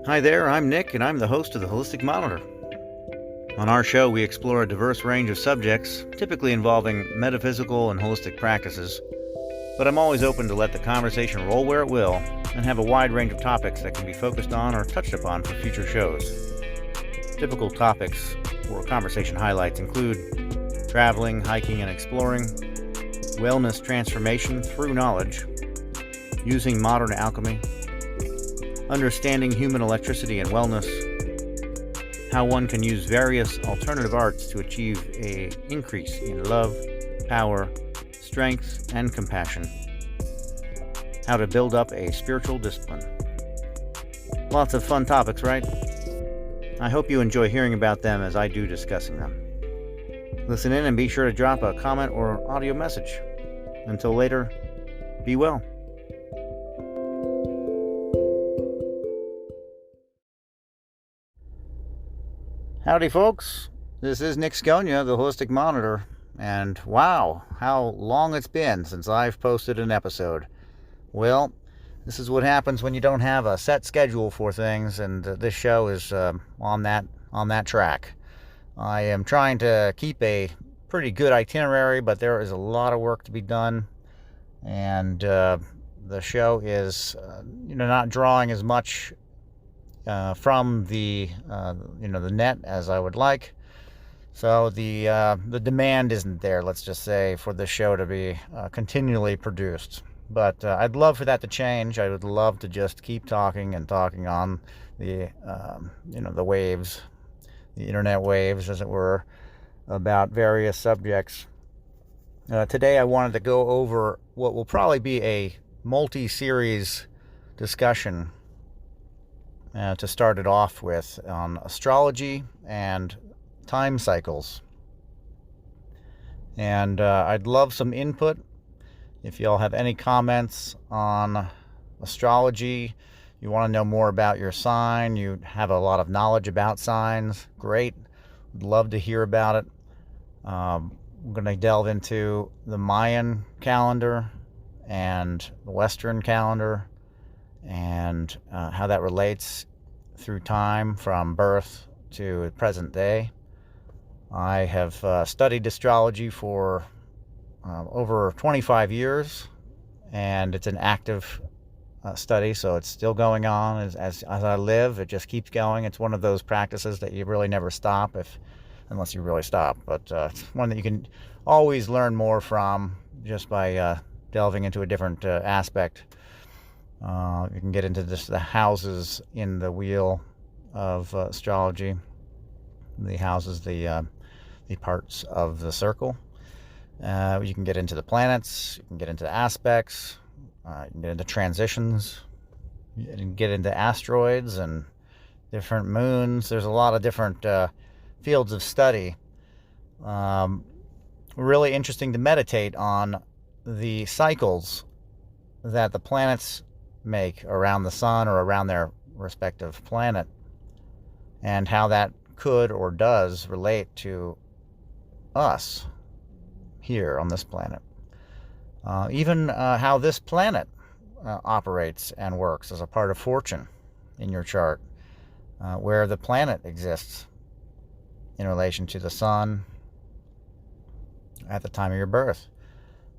Hi there, I'm Nick, and I'm the host of the Holistic Monitor. On our show, we explore a diverse range of subjects, typically involving metaphysical and holistic practices, but I'm always open to let the conversation roll where it will and have a wide range of topics that can be focused on or touched upon for future shows. Typical topics or conversation highlights include traveling, hiking, and exploring, wellness transformation through knowledge, using modern alchemy, understanding human electricity and wellness, how one can use various alternative arts to achieve an increase in love, power, strength, and compassion, how to build up a spiritual discipline. Lots of fun topics, right? I hope you enjoy hearing about them as I do discussing them. Listen in and be sure to drop a comment or audio message. Until later, be well. Howdy, folks. This is Nick Sconia, the Holistic Monitor, and wow, how long it's been since I've posted an episode. Well, this is what happens when you don't have a set schedule for things, and this show is on that track. I am trying to keep a pretty good itinerary, but there is a lot of work to be done, and the show is not drawing as much from the the net as I would like. So the demand isn't there, let's just say, for the show to be continually produced. But I'd love for that to change. I would love to just keep talking and talking on the the waves, the internet waves, as it were, about various subjects. Today I wanted to go over what will probably be a multi-series discussion to start it off with on astrology and time cycles. And I'd love some input. If y'all have any comments on astrology, you want to know more about your sign, you have a lot of knowledge about signs, great. Would love to hear about it. We're going to delve into the Mayan calendar and the Western calendar, and how that relates through time from birth to present day. I have studied astrology for over 25 years, and it's an active study, so it's still going on as I live. It just keeps going. It's one of those practices that you really never stop, unless you really stop, but it's one that you can always learn more from just by delving into a different aspect. You can get into the houses in the wheel of astrology, the houses, the parts of the circle. You can get into the planets, you can get into the aspects, you can get into transitions, you can get into asteroids and different moons. There's a lot of different fields of study. Really interesting to meditate on the cycles that the planets make around the sun or around their respective planet, and how that could or does relate to us here on this planet. Even how this planet operates and works as a part of fortune in your chart, where the planet exists in relation to the sun at the time of your birth.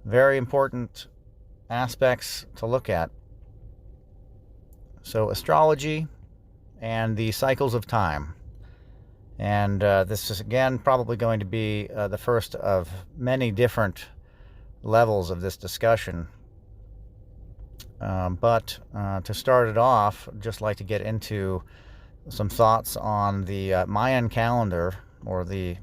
Very important aspects to look at. So astrology and the cycles of time. And this is, again, probably going to be the first of many different levels of this discussion. But to start it off, I'd just like to get into some thoughts on the Mayan calendar, or the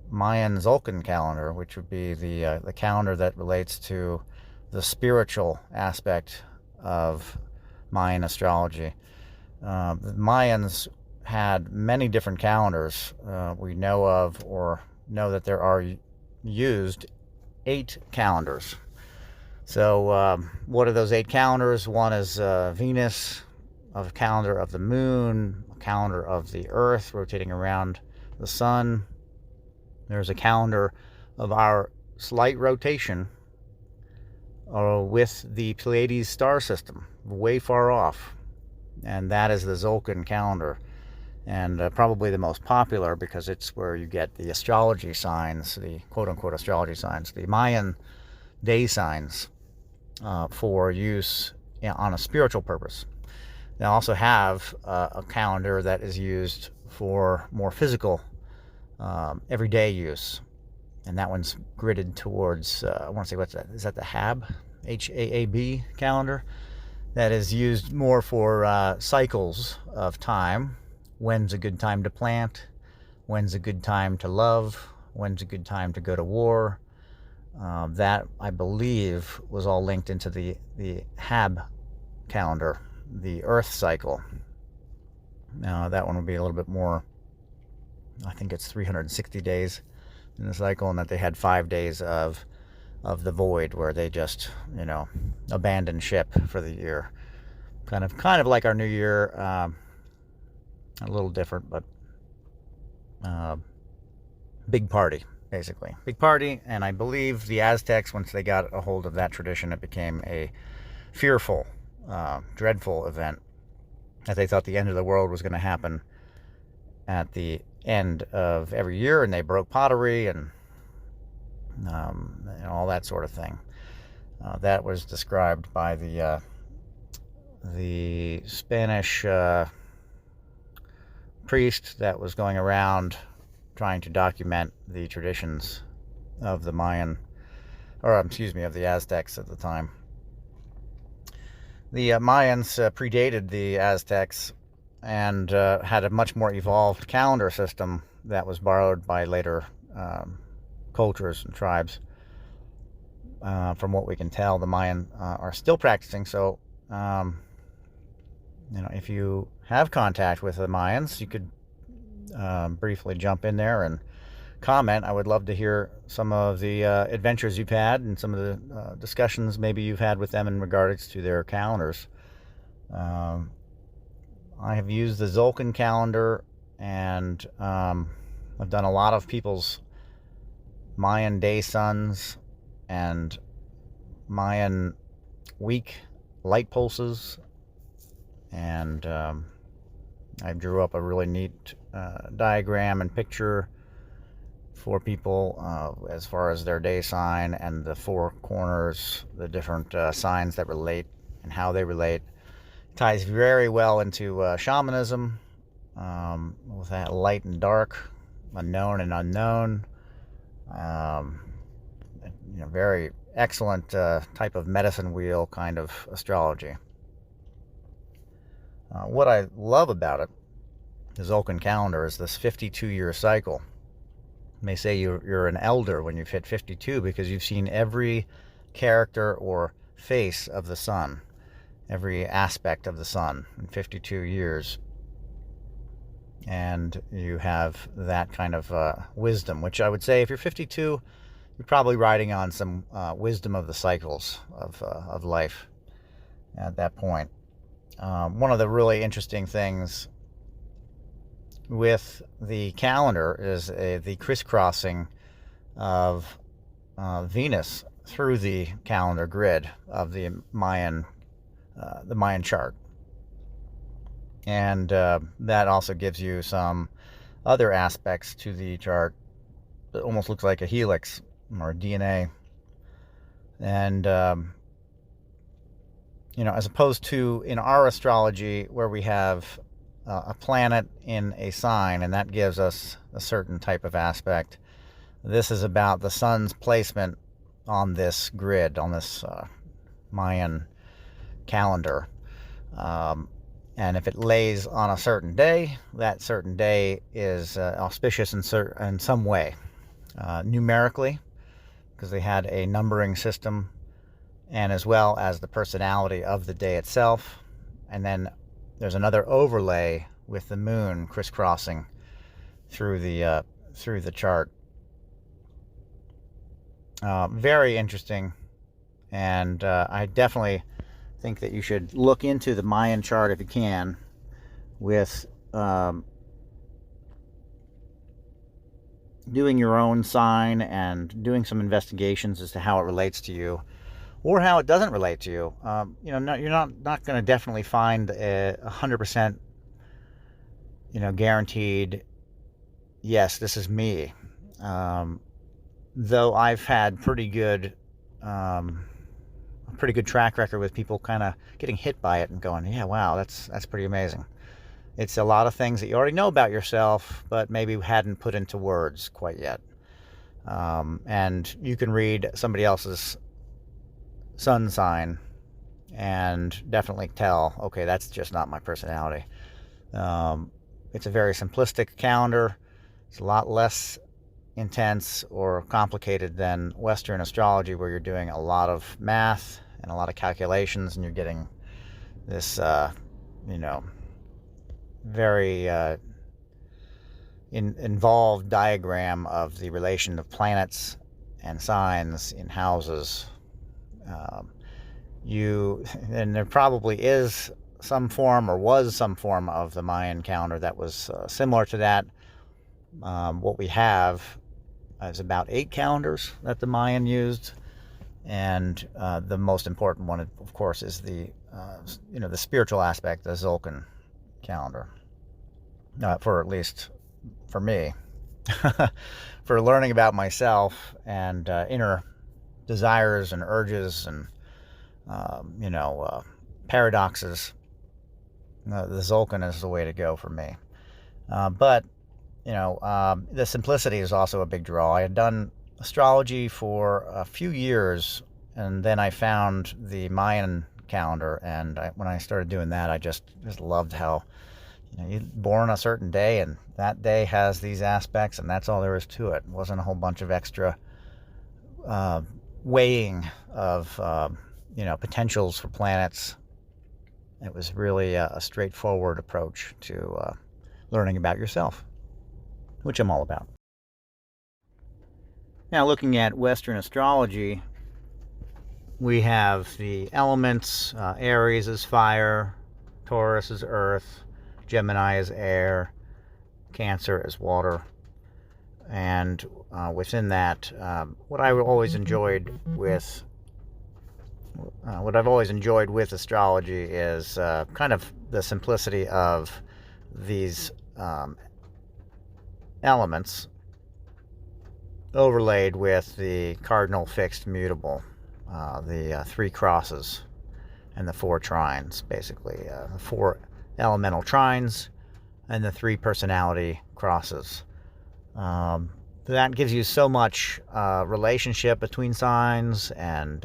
Mayan Tzolk'in calendar, which would be the calendar that relates to the spiritual aspect of Mayan astrology. The Mayans had many different calendars. We know of, or know that there are used 8 calendars. So what are those 8 calendars? One is Venus, a calendar of the moon, a calendar of the earth rotating around the sun. There's a calendar of our slight rotation with the Pleiades star system, way far off. and that is the Tzolk'in calendar, and probably the most popular because it's where you get the astrology signs, the quote-unquote astrology signs, the Mayan day signs for use on a spiritual purpose. They also have a calendar that is used for more physical, everyday use, and that one's gridded towards, I want to say, what's that? Is that the HAAB calendar? That is used more for cycles of time. When's a good time to plant? When's a good time to love? When's a good time to go to war? That, I believe, was all linked into the HAB calendar, the Earth cycle. Now, that one would be a little bit more, I think it's 360 days in the cycle, and that they had 5 days of the void, where they just, abandon ship for the year. Kind of like our New Year, a little different, but big party, basically. Big party, and I believe the Aztecs, once they got a hold of that tradition, it became a fearful, dreadful event, that they thought the end of the world was going to happen at the end of every year, and they broke pottery and all that sort of thing. That was described by the Spanish priest that was going around trying to document the traditions of the Mayan, of the Aztecs at the time. The Mayans predated the Aztecs and had a much more evolved calendar system that was borrowed by later cultures and tribes. From what we can tell, the Mayan are still practicing. So, if you have contact with the Mayans, you could briefly jump in there and comment. I would love to hear some of the adventures you've had and some of the discussions maybe you've had with them in regards to their calendars. I have used the Tzolk'in calendar, and I've done a lot of people's Mayan day suns and Mayan week light pulses, and I drew up a really neat diagram and picture for people as far as their day sign and the 4 corners, the different signs that relate and how they relate. It ties very well into shamanism, with that light and dark, unknown and unknown. Very excellent type of medicine wheel kind of astrology. What I love about it, the Tzolk'in calendar, is this 52-year cycle. You may say you're an elder when you've hit 52 because you've seen every character or face of the sun, every aspect of the sun in 52 years. And you have that kind of wisdom, which I would say if you're 52, you're probably riding on some wisdom of the cycles of life at that point. One of the really interesting things with the calendar is the crisscrossing of Venus through the calendar grid of the Mayan chart. And that also gives you some other aspects to the chart that almost looks like a helix or DNA. And, as opposed to in our astrology where we have a planet in a sign, and that gives us a certain type of aspect, this is about the sun's placement on this grid, on this Mayan calendar. And if it lays on a certain day, that certain day is auspicious in some way. Numerically, because they had a numbering system, and as well as the personality of the day itself. And then there's another overlay with the moon crisscrossing through the chart. Very interesting, and I definitely think that you should look into the Mayan chart if you can, with doing your own sign and doing some investigations as to how it relates to you. or how it doesn't relate to you. You're not going to definitely find a 100%, guaranteed, yes, this is me. Though I've had a pretty good track record with people kind of getting hit by it and going, yeah, wow, that's pretty amazing. It's a lot of things that you already know about yourself, but maybe hadn't put into words quite yet. And you can read somebody else's sun sign and definitely tell, okay, that's just not my personality. It's a very simplistic calendar. It's a lot less intense or complicated than Western astrology, where you're doing a lot of math and a lot of calculations, and you're getting this, very involved diagram of the relation of planets and signs in houses. And there probably is some form, or was some form, of the Mayan calendar that was similar to that. What we have is about 8 calendars that the Mayan used, and the most important one, of course, is the spiritual aspect, the Tzolk'in calendar. At least for me, for learning about myself and inner desires and urges and paradoxes, the Tzolk'in is the way to go for me. But the simplicity is also a big draw. I had done astrology for a few years, and then I found the Mayan calendar, and when I started doing that, I just loved how you're born a certain day, and that day has these aspects, and that's all there is to it. It wasn't a whole bunch of extra weighing of potentials for planets. It was really a straightforward approach to learning about yourself, which I'm all about. Now, looking at Western astrology, we have the elements. Aries is fire, Taurus is earth, Gemini is air, Cancer is water. And within that, what I've always enjoyed with astrology is kind of the simplicity of these elements overlaid with the cardinal fixed mutable, the 3 crosses and the 4 trines, basically. The 4 elemental trines and the 3 personality crosses. That gives you so much relationship between signs, and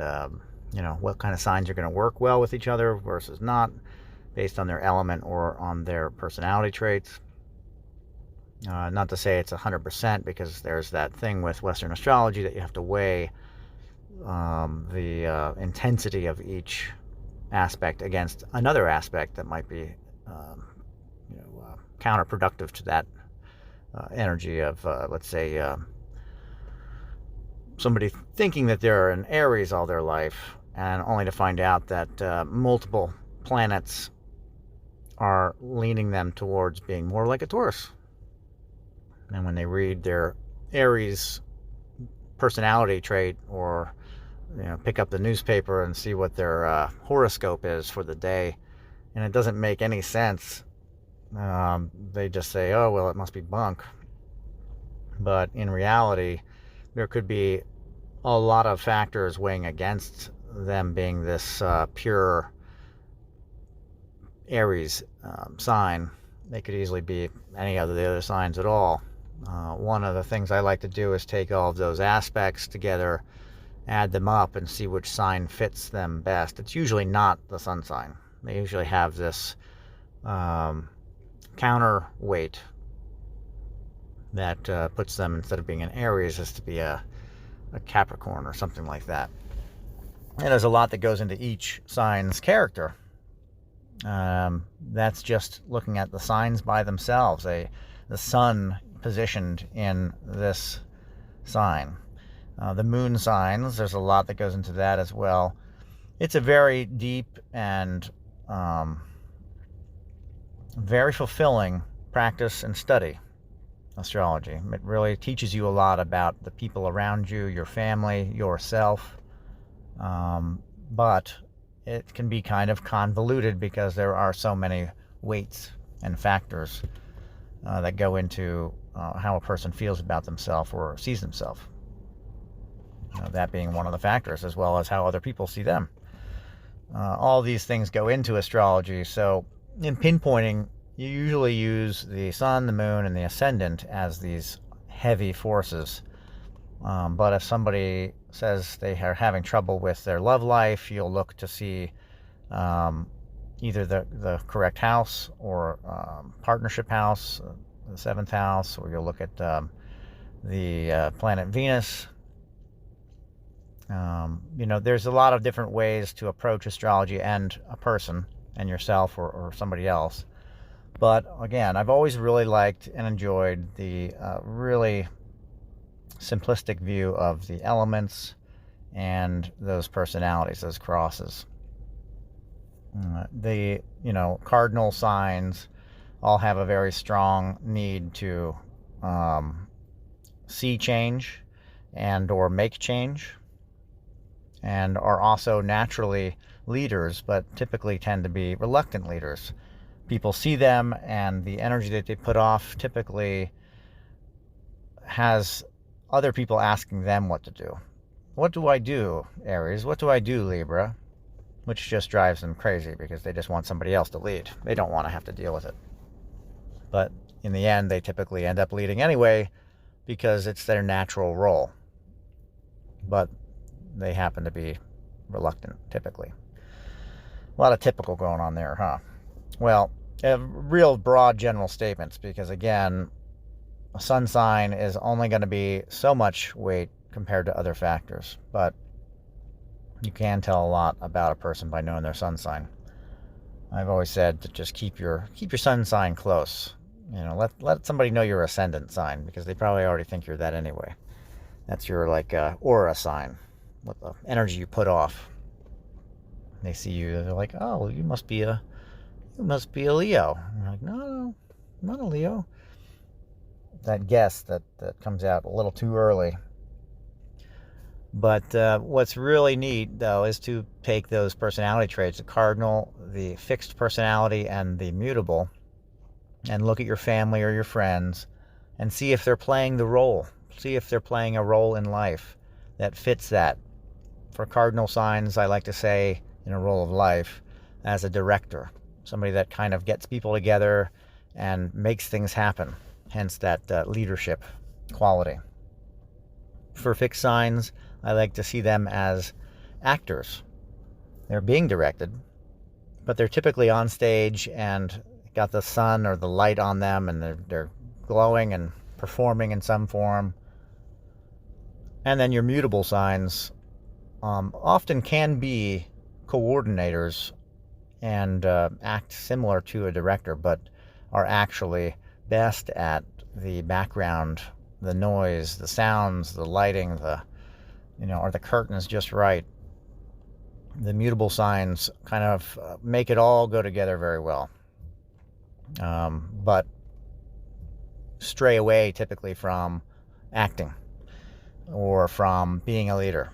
what kind of signs are going to work well with each other versus not, based on their element or on their personality traits. Not to say it's 100%, because there's that thing with Western astrology that you have to weigh the intensity of each aspect against another aspect that might be counterproductive to that energy of, let's say, somebody thinking that they're an Aries all their life, and only to find out that multiple planets are leaning them towards being more like a Taurus. And when they read their Aries personality trait, or pick up the newspaper and see what their horoscope is for the day, and it doesn't make any sense, they just say, oh, well, it must be bunk. But in reality, there could be a lot of factors weighing against them being this pure Aries sign. They could easily be any of the other signs at all. One of the things I like to do is take all of those aspects together, add them up, and see which sign fits them best. It's usually not the sun sign. They usually have this counterweight that puts them, instead of being an Aries, as to be a Capricorn or something like that. And there's a lot that goes into each sign's character. That's just looking at the signs by themselves. The sun positioned in this sign. The moon signs, there's a lot that goes into that as well. It's a very deep and very fulfilling practice and study, astrology. It really teaches you a lot about the people around you, your family, yourself. but it can be kind of convoluted because there are so many weights and factors that go into how a person feels about themselves or sees themselves. That being one of the factors, as well as how other people see them. All these things go into astrology. So in pinpointing, you usually use the sun, the moon, and the ascendant as these heavy forces. But if somebody says they are having trouble with their love life, you'll look to see either the correct house or partnership house, the seventh house, or you'll look at the planet Venus. There's a lot of different ways to approach astrology and a person and yourself or somebody else. But again, I've always really liked and enjoyed the really simplistic view of the elements and those personalities, those crosses. The cardinal signs all have a very strong need to see change and or make change, and are also naturally leaders, but typically tend to be reluctant leaders. People see them, and the energy that they put off typically has other people asking them what to do. What do I do, Aries? What do I do, Libra? Which just drives them crazy because they just want somebody else to lead. They don't want to have to deal with it. But in the end, they typically end up leading anyway because it's their natural role. But they happen to be reluctant, typically. A lot of typical going on there, huh? Well, real broad general statements, because again, a sun sign is only going to be so much weight compared to other factors, but you can tell a lot about a person by knowing their sun sign. I've always said to just keep your sun sign close. Let somebody know your ascendant sign, because they probably already think you're that anyway. That's your aura sign, what the energy you put off. They see you, they're like, oh, you must be a Leo. And you're like, no, I'm not a Leo. That guess that comes out a little too early. But what's really neat, though, is to take those personality traits, the cardinal, the fixed personality, and the mutable, and look at your family or your friends and see if they're playing the role. See if they're playing a role in life that fits that. For cardinal signs, I like to say, in a role of life, as a director, somebody that kind of gets people together and makes things happen, hence that leadership quality. For fixed signs, I like to see them as actors. They're being directed, but they're typically on stage and got the sun or the light on them, and they're glowing and performing in some form. And then your mutable signs often can be coordinators and act similar to a director, but are actually best at the background, the noise, the sounds, the lighting, are the curtains just right. The mutable signs kind of make it all go together very well, but stray away typically from acting or from being a leader.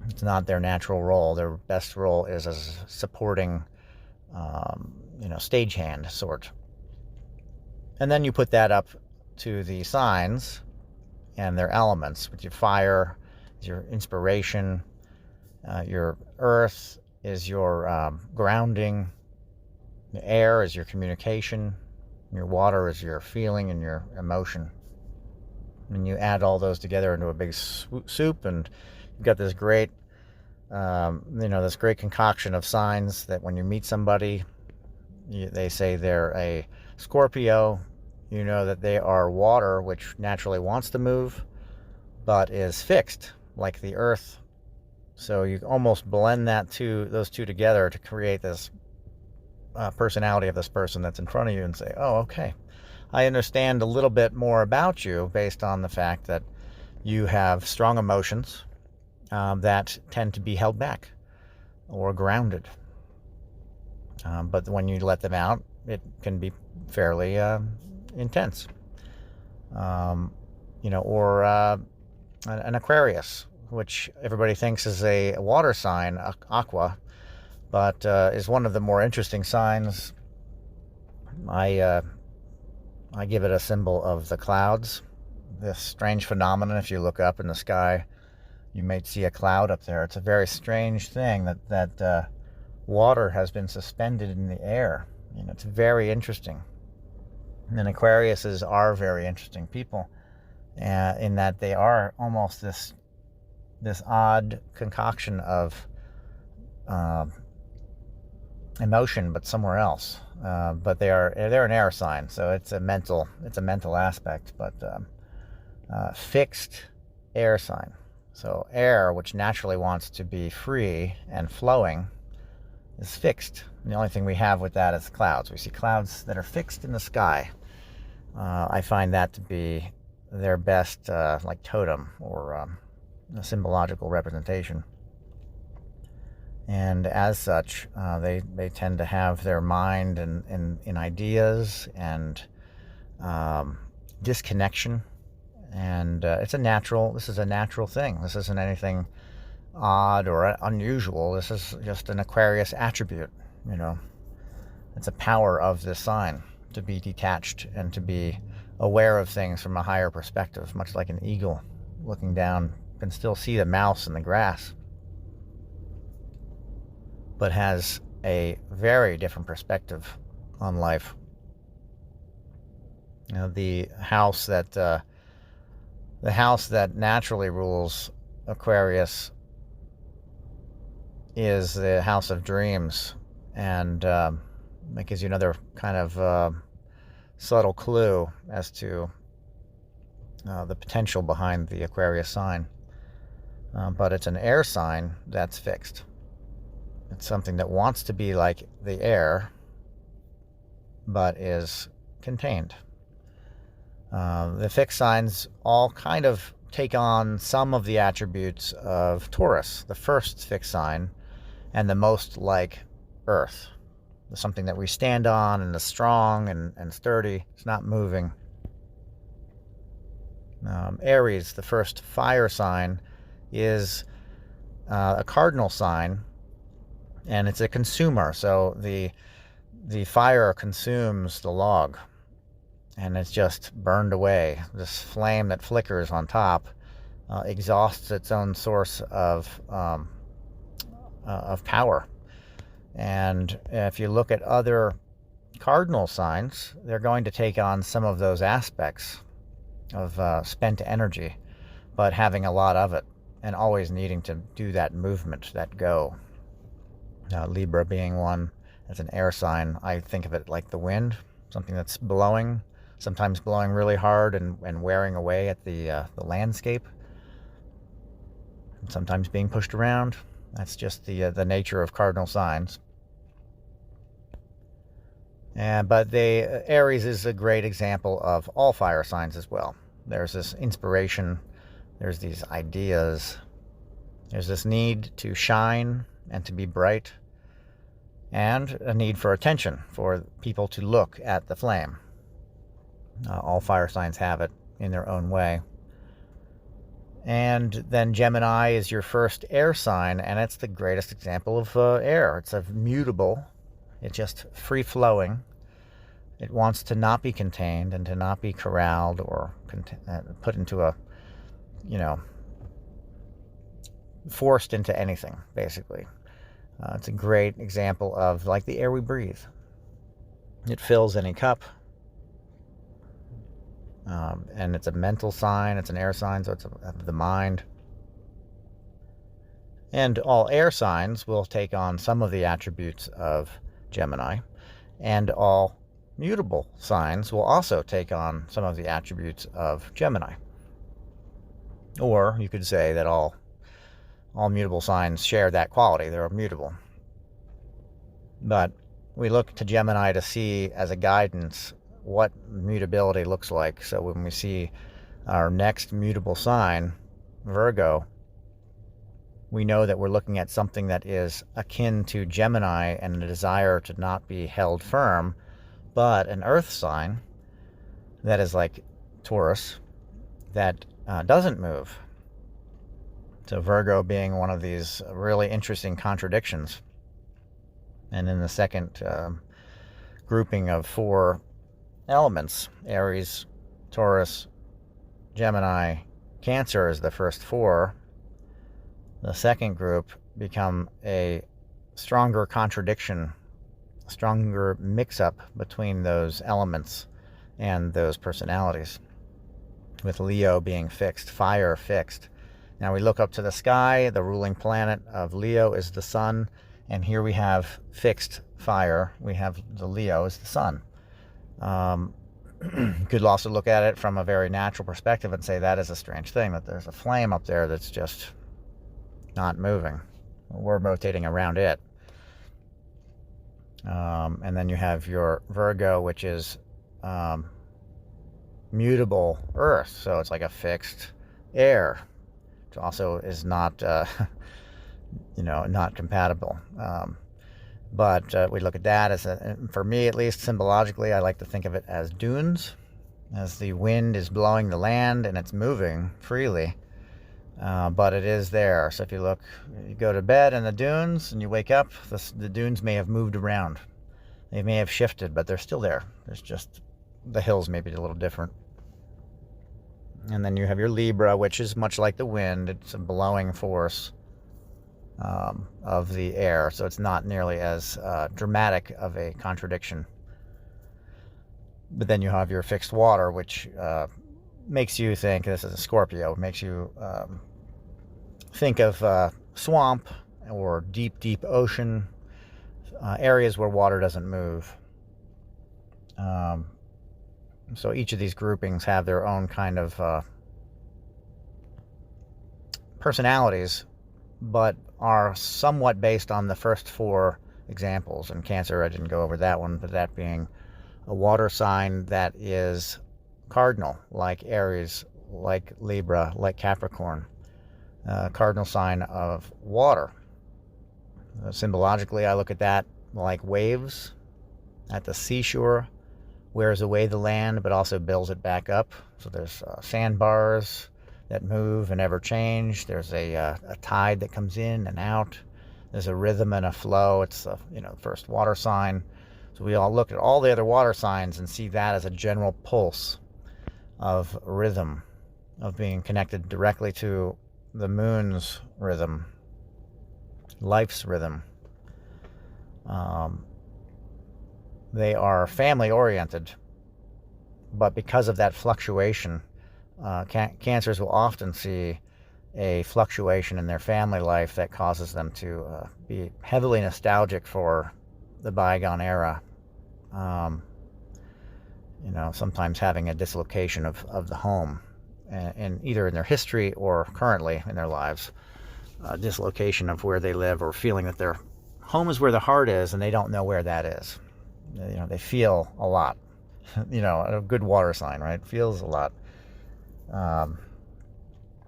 It's not their natural role. Their best role is as a supporting, stagehand sort. And then you put that up to the signs and their elements. With your fire is your inspiration, your earth is your grounding, the air is your communication, your water is your feeling and your emotion. And you add all those together into a big soup, and you've got this great, this great concoction of signs that when you meet somebody, they say they're a Scorpio. You know that they are water, which naturally wants to move, but is fixed, like the earth. So you almost blend those two together to create this personality of this person that's in front of you, and say, oh, okay, I understand a little bit more about you based on the fact that you have strong emotions that tend to be held back or grounded. But when you let them out, it can be fairly intense. Or an Aquarius, which everybody thinks is a water sign, aqua, but is one of the more interesting signs. I give it a symbol of the clouds. This strange phenomenon, if you look up in the sky, you might see a cloud up there. It's a very strange thing that water has been suspended in the air. It's very interesting. And Aquariuses are very interesting people, in that they are almost this odd concoction of emotion, but somewhere else. But they're an air sign, so it's a mental aspect, but fixed air sign. So air, which naturally wants to be free and flowing, is fixed. And the only thing we have with that is clouds. We see clouds that are fixed in the sky. I find that to be their best like totem or a symbological representation. And as such, they tend to have their mind in ideas and disconnection. And this is a natural thing. This isn't anything odd or unusual. This is just an Aquarius attribute. It's a power of this sign to be detached and to be aware of things from a higher perspective, much like an eagle looking down can still see the mouse in the grass, but has a very different perspective on life. The house that naturally rules Aquarius is the house of dreams, and that gives you another kind of subtle clue as to the potential behind the Aquarius sign. But it's an air sign that's fixed. It's something that wants to be like the air, but is contained. The fixed signs all kind of take on some of the attributes of Taurus, the first fixed sign, and the most like Earth. Something that we stand on and is strong and sturdy. It's not moving. Aries, the first fire sign, is a cardinal sign, and it's a consumer. So the fire consumes the log, and it's just burned away. This flame that flickers on top exhausts its own source of power. And if you look at other cardinal signs, they're going to take on some of those aspects of spent energy, but having a lot of it and always needing to do that movement, that go. Libra being one, as an air sign, I think of it like the wind, something that's blowing, sometimes blowing really hard and wearing away at the landscape, and sometimes being pushed around. That's just the nature of cardinal signs. But Aries is a great example of all fire signs as well. There's this inspiration, there's these ideas, there's this need to shine and to be bright, and a need for attention, for people to look at the flame. All fire signs have it in their own way. And then Gemini is your first air sign, and it's the greatest example of air. It's a mutable. It's just free-flowing. It wants to not be contained and to not be corralled or put into a, forced into anything, basically. It's a great example of like the air we breathe. It fills any cup. And it's a mental sign. It's an air sign, so it's of the mind. And all air signs will take on some of the attributes of Gemini, and all mutable signs will also take on some of the attributes of Gemini. Or you could say that all mutable signs share that quality. They're mutable. But we look to Gemini to see as a guidance what mutability looks like. So when we see our next mutable sign, Virgo, we know that we're looking at something that is akin to Gemini and a desire to not be held firm, but an earth sign that is like Taurus, that doesn't move, So Virgo being one of these really interesting contradictions. And in the second grouping of 4 elements, Aries, Taurus, Gemini, Cancer is the first 4. The second group become a stronger contradiction, a stronger mix-up between those elements and those personalities, with Leo being fixed, fire fixed. Now we look up to the sky. The ruling planet of Leo is the sun, and here we have fixed fire. We have the Leo is the sun. You could also look at it from a very natural perspective and say that is a strange thing, that there's a flame up there that's just not moving. We're rotating around it. And then you have your Virgo, which is mutable earth. So it's like a fixed air, which also is not, not compatible. But we look at that as, for me at least, symbologically, I like to think of it as dunes, as the wind is blowing the land and it's moving freely. But it is there. So if you go to bed in the dunes and you wake up, the dunes may have moved around. They may have shifted, but they're still there. There's just, the hills may be a little different. And then you have your Libra, which is much like the wind. It's a blowing force of the air. So it's not nearly as dramatic of a contradiction. But then you have your fixed water, which makes you think, this is a Scorpio, makes you think of swamp or deep, deep ocean, areas where water doesn't move. So each of these groupings have their own kind of personalities, but are somewhat based on the first 4 examples. In Cancer, I didn't go over that one, but that being a water sign that is cardinal, like Aries, like Libra, like Capricorn, cardinal sign of water. Symbologically, I look at that like waves at the seashore, wears away the land but also builds it back up. So there's sandbars that move and ever change. There's a tide that comes in and out. There's a rhythm and a flow. It's the first water sign. So we all look at all the other water signs and see that as a general pulse of rhythm, of being connected directly to the moon's rhythm, life's rhythm. They are family oriented, but because of that fluctuation, Cancers will often see a fluctuation in their family life that causes them to be heavily nostalgic for the bygone era. Sometimes having a dislocation of the home, and either in their history or currently in their lives, a dislocation of where they live, or feeling that their home is where the heart is and they don't know where that is. They feel a lot. A good water sign, right? Feels a lot.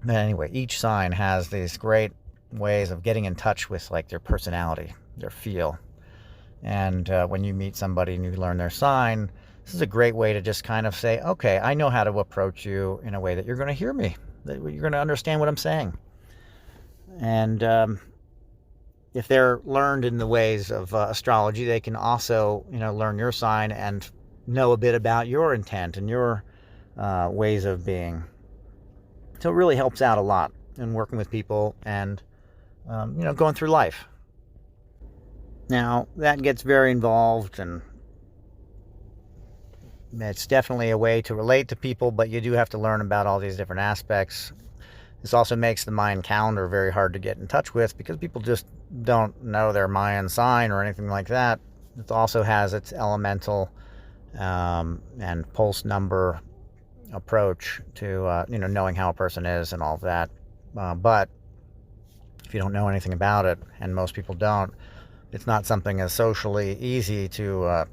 Anyway, each sign has these great ways of getting in touch with like their personality, their feel. And when you meet somebody and you learn their sign, this is a great way to just kind of say, okay, I know how to approach you in a way that you're going to hear me, that you're going to understand what I'm saying. And if they're learned in the ways of astrology, they can also, learn your sign and know a bit about your intent and your ways of being. So it really helps out a lot in working with people and, going through life. Now, that gets very involved, and it's definitely a way to relate to people, but you do have to learn about all these different aspects. This also makes the Mayan calendar very hard to get in touch with because people just don't know their Mayan sign or anything like that. It also has its elemental and pulse number approach to knowing how a person is and all of that. But if you don't know anything about it, and most people don't, it's not something as socially easy to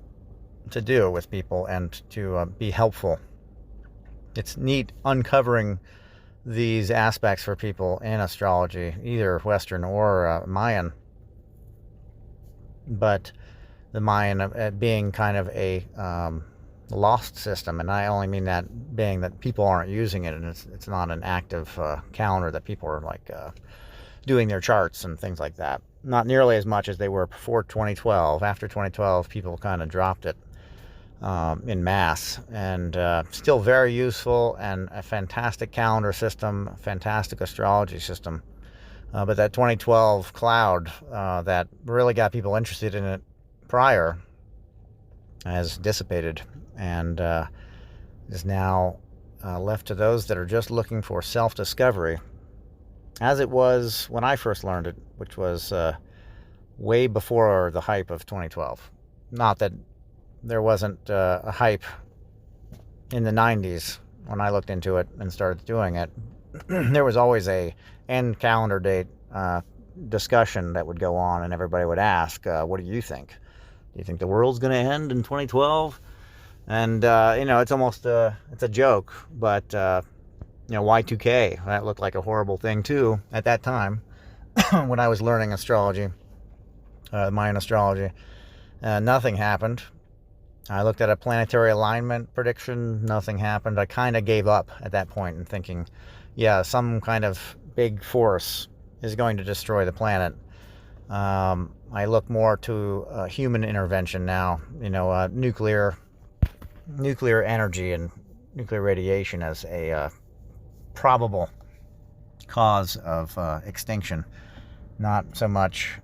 do with people and to be helpful. It's neat uncovering these aspects for people in astrology, either Western or Mayan. But the Mayan being kind of a lost system, and I only mean that being that people aren't using it, and it's not an active calendar that people are like doing their charts and things like that. Not nearly as much as they were before 2012. After 2012, people kind of dropped it in mass, and still very useful and a fantastic calendar system, fantastic astrology system. But that 2012 cloud that really got people interested in it prior has dissipated, and is now left to those that are just looking for self-discovery, as it was when I first learned it, which was way before the hype of 2012. Not that there wasn't a hype in the 90s when I looked into it and started doing it. There was always a end calendar date discussion that would go on, and everybody would ask, what do you think? Do you think the world's going to end in 2012? And, it's almost it's a joke, but, Y2K, that looked like a horrible thing, too, at that time, when I was learning astrology, Mayan astrology. Nothing happened. I looked at a planetary alignment prediction. Nothing happened. I kind of gave up at that point and thinking, yeah, some kind of big force is going to destroy the planet. I look more to human intervention now, nuclear energy and nuclear radiation as a probable cause of extinction, not so much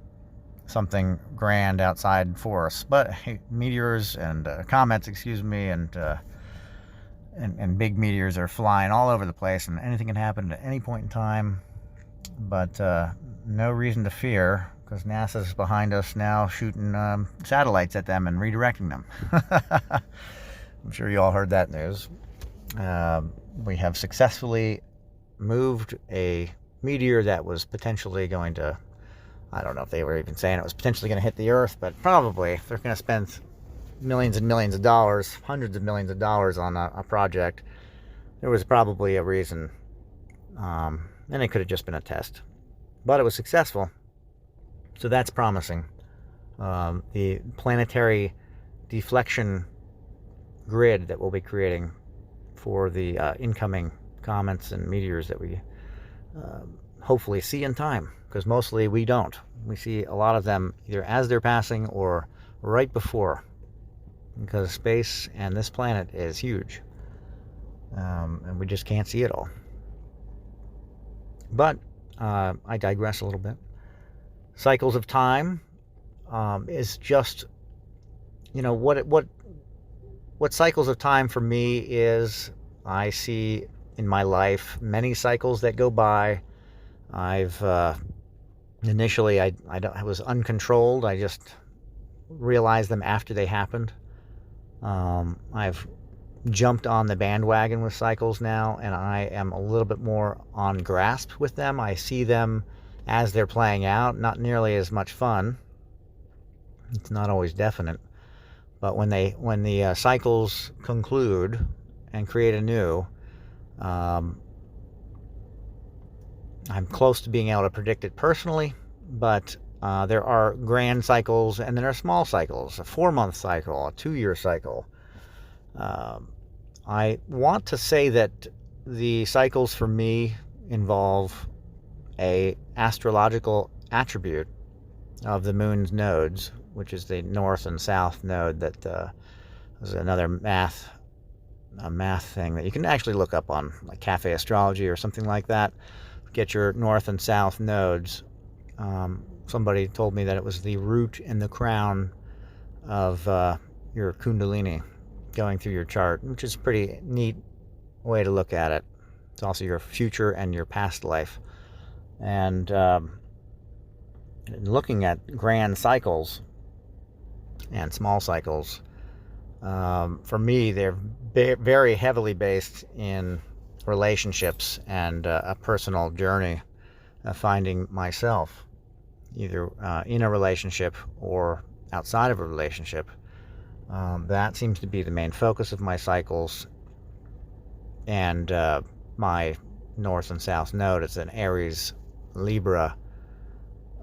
something grand outside force, but meteors and comets, and big meteors are flying all over the place, and anything can happen at any point in time. But no reason to fear, because NASA's behind us now shooting satellites at them and redirecting them. I'm sure you all heard that news. We have successfully moved a meteor that was potentially going to, I don't know if they were even saying it was potentially going to hit the Earth, but probably. If they're going to spend millions and millions of dollars, hundreds of millions of dollars on a project, there was probably a reason. And it could have just been a test. But it was successful. So that's promising. The planetary deflection grid that we'll be creating for the incoming comets and meteors that we hopefully see in time, because mostly we don't. We see a lot of them either as they're passing or right before, because space and this planet is huge, and we just can't see it all. But I digress a little bit. Cycles of time is just, what cycles of time for me is. I see in my life many cycles that go by. I've initially I was uncontrolled. I just realized them after they happened. I've jumped on the bandwagon with cycles now, and I am a little bit more on grasp with them. I see them as they're playing out. Not nearly as much fun. It's not always definite, but when the cycles conclude and create a new, I'm close to being able to predict it personally, but there are grand cycles and there are small cycles, a 4-month cycle, a 2-year cycle. I want to say that the cycles for me involve a astrological attribute of the moon's nodes, which is the north and south node. That is another math thing that you can actually look up on like Cafe Astrology or something like that. Get your north and south nodes. Somebody told me that it was the root and the crown of your kundalini going through your chart, which is a pretty neat way to look at it. It's also your future and your past life. And looking at grand cycles and small cycles, for me, they're very heavily based in relationships and a personal journey of finding myself, either in a relationship or outside of a relationship. That seems to be the main focus of my cycles. And my north and south node is an Aries Libra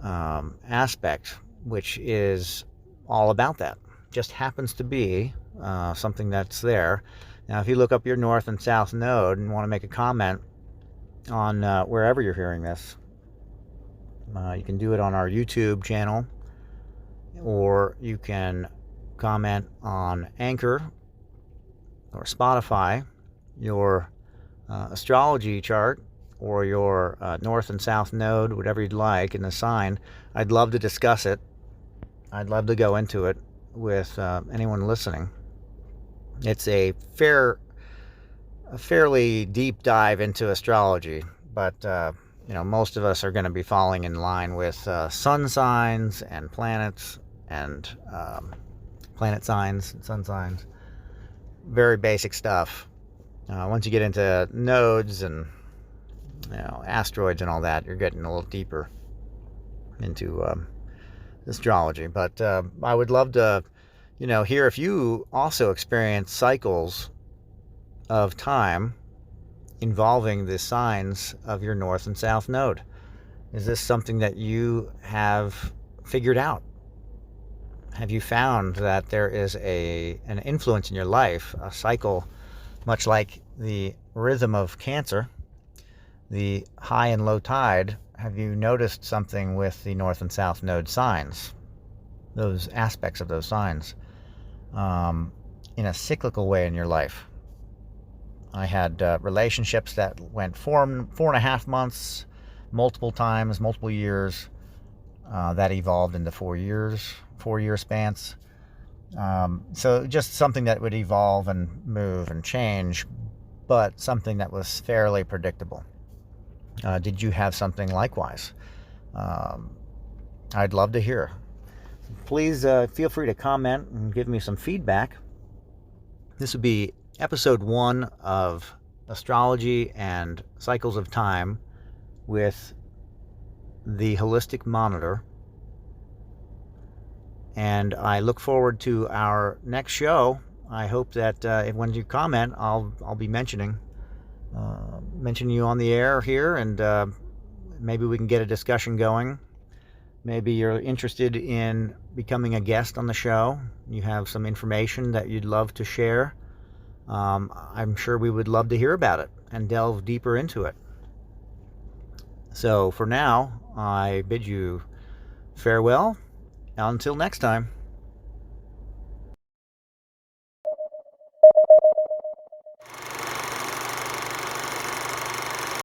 aspect, which is all about that. Just happens to be something that's there. Now, if you look up your north and south node and want to make a comment on wherever you're hearing this, you can do it on our YouTube channel, or you can comment on Anchor or Spotify, your astrology chart, or your north and south node, whatever you'd like in the sign. I'd love to discuss it. I'd love to go into it with anyone listening. It's a fairly deep dive into astrology, but most of us are going to be falling in line with sun signs and planets and planet signs and sun signs. Very basic stuff. Once you get into nodes and asteroids and all that, you're getting a little deeper into astrology. But I would love to hear if you also experience cycles of time involving the signs of your north and south node. Is this something that you have figured out? Have you found that there is an influence in your life, a cycle, much like the rhythm of Cancer, the high and low tide? Have you noticed something with the north and south node signs, those aspects of those signs, in a cyclical way in your life? I had relationships that went 4.5 months, multiple times, multiple years, that evolved into 4-year spans. So just something that would evolve and move and change, but something that was fairly predictable. Did you have something likewise? I'd love to hear. Please feel free to comment and give me some feedback. This would be episode 1 of Astrology and Cycles of Time with the Holistic Monitor. And I look forward to our next show. I hope that when you comment, I'll be mentioning you on the air here, and maybe we can get a discussion going. Maybe you're interested in becoming a guest on the show. You have some information that you'd love to share. I'm sure we would love to hear about it and delve deeper into it. So for now, I bid you farewell. Until next time.